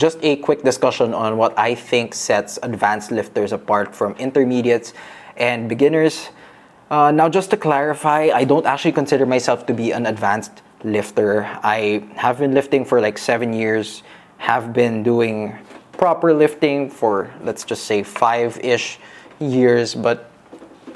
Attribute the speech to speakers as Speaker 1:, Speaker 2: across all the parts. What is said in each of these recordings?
Speaker 1: Just a quick discussion on what I think sets advanced lifters apart from intermediates and beginners. Now, just to clarify, I don't actually consider myself to be an advanced lifter. I have been lifting for like 7 years, have been doing proper lifting for, let's just say, 5-ish years. But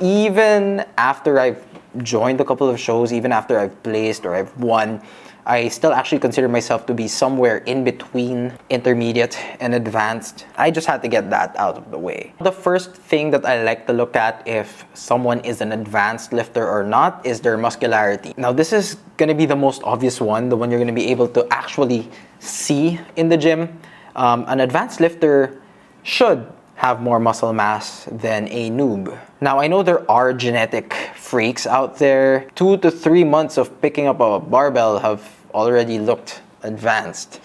Speaker 1: even after I've joined a couple of shows, even after I've placed or I've won, I still actually consider myself to be somewhere in between intermediate and advanced. I just had to get that out of the way. The first thing that I like to look at if someone is an advanced lifter or not is their muscularity. Now, this is going to be the most obvious one, the one you're going to be able to actually see in the gym. An advanced lifter should have more muscle mass than a noob. Now, I know there are genetic freaks out there. 2 to 3 months of picking up a barbell have already looked advanced.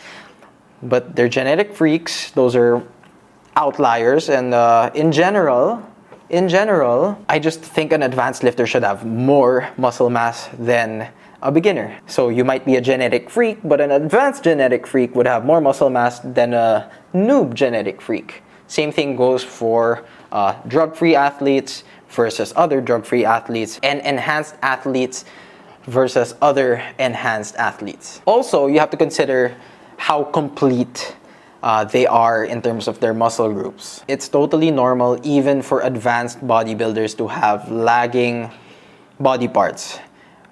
Speaker 1: But they're genetic freaks. Those are outliers. And in general, I just think an advanced lifter should have more muscle mass than a beginner. So you might be a genetic freak, but an advanced genetic freak would have more muscle mass than a noob genetic freak. Same thing goes for drug-free athletes versus other drug-free athletes, and enhanced athletes versus other enhanced athletes. Also, you have to consider how complete they are in terms of their muscle groups. It's totally normal even for advanced bodybuilders to have lagging body parts.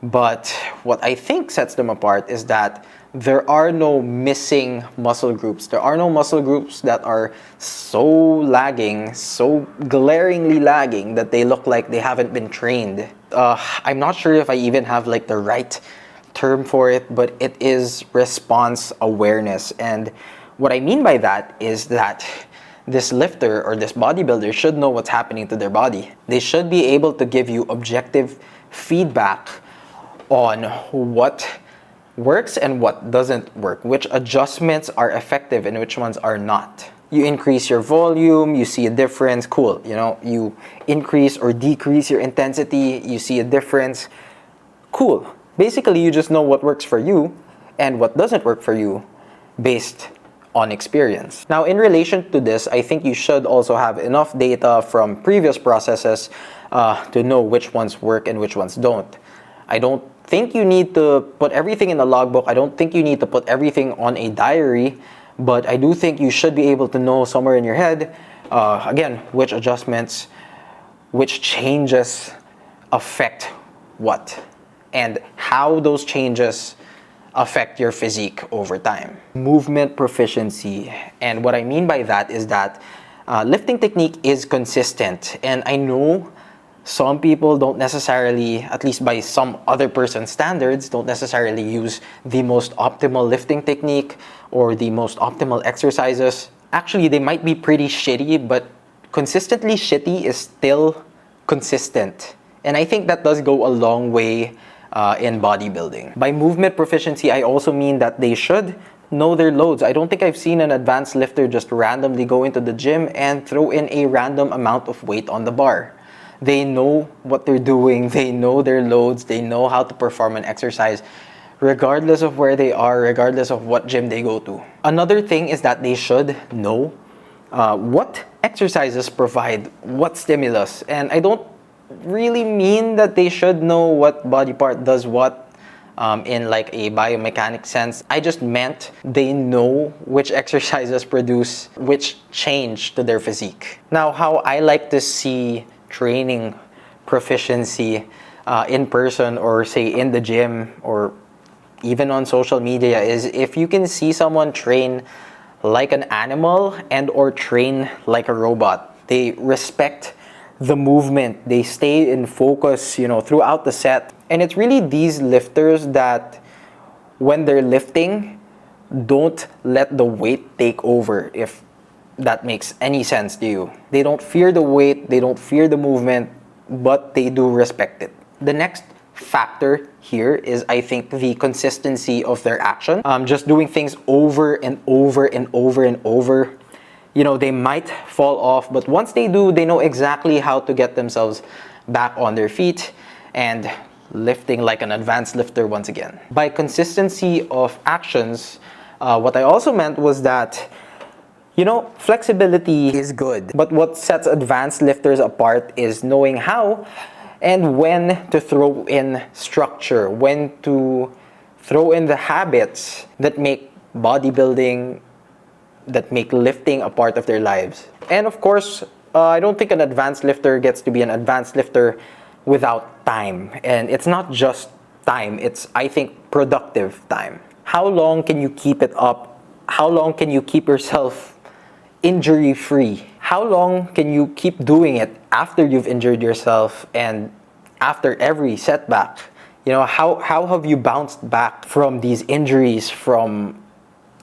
Speaker 1: But what I think sets them apart is that there are no missing muscle groups. There are no muscle groups that are so lagging, so glaringly lagging that they look like they haven't been trained. I'm not sure if I even have like the right term for it, but it is response awareness. And what I mean by that is that this lifter or this bodybuilder should know what's happening to their body. They should be able to give you objective feedback on what works and what doesn't work, which adjustments are effective and which ones are not. You increase your volume, you see a difference, cool. You increase or decrease your intensity, you see a difference, cool. Basically, you just know what works for you and what doesn't work for you based on experience. Now, in relation to this, I think you should also have enough data from previous processes to know which ones work and which ones don't. I don't think you need to put everything in a logbook. I don't think you need to put everything on a diary, but I do think you should be able to know somewhere in your head, again, which adjustments, which changes affect what, and how those changes affect your physique over time. Movement proficiency. And what I mean by that is that lifting technique is consistent. And I know some people don't necessarily, at least by some other person's standards, don't necessarily use the most optimal lifting technique or the most optimal exercises. Actually, they might be pretty shitty, but consistently shitty is still consistent. And I think that does go a long way in bodybuilding. By movement proficiency, I also mean that they should know their loads. I don't think I've seen an advanced lifter just randomly go into the gym and throw in a random amount of weight on the bar. They know what they're doing, they know their loads, they know how to perform an exercise, regardless of where they are, regardless of what gym they go to. Another thing is that they should know what exercises provide what stimulus. And I don't really mean that they should know what body part does what in like a biomechanic sense. I just meant they know which exercises produce which change to their physique. Now, how I like to see training proficiency in person, or say in the gym, or even on social media, is if you can see someone train like an animal and or train like a robot. They respect the movement, they stay in focus throughout the set. And it's really these lifters that when they're lifting, don't let the weight take over, if that makes any sense to you. They don't fear the weight, they don't fear the movement, but they do respect it. The next factor here is, I think, the consistency of their action. Just doing things over and over and over and over. They might fall off, but once they do, they know exactly how to get themselves back on their feet and lifting like an advanced lifter once again. By consistency of actions, what I also meant was that You know, flexibility is good, but what sets advanced lifters apart is knowing how and when to throw in structure, when to throw in the habits that make bodybuilding, that make lifting a part of their lives. And of course, I don't think an advanced lifter gets to be an advanced lifter without time. And it's not just time, it's, I think, productive time. How long can you keep it up? How long can you keep yourself injury-free? How long can you keep doing it after you've injured yourself and after every setback? You know, how have you bounced back from these injuries, from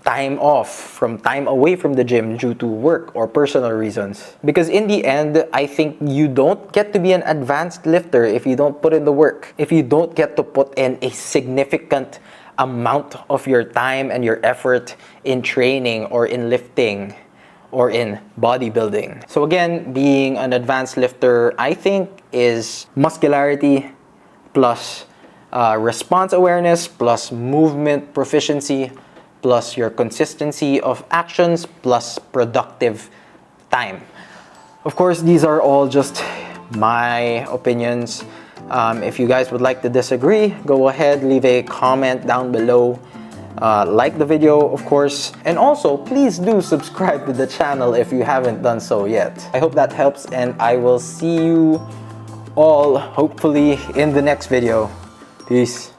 Speaker 1: time off, from time away from the gym due to work or personal reasons? Because in the end, I think you don't get to be an advanced lifter if you don't put in the work, if you don't get to put in a significant amount of your time and your effort in training or in lifting or in bodybuilding. So again, being an advanced lifter, I think, is muscularity plus response awareness plus movement proficiency plus your consistency of actions plus productive time. Of course, these are all just my opinions. If you guys would like to disagree, go ahead, leave a comment down below. Like the video, of course, and also please do subscribe to the channel if you haven't done so yet. I hope that helps, and I will see you all hopefully in the next video. Peace.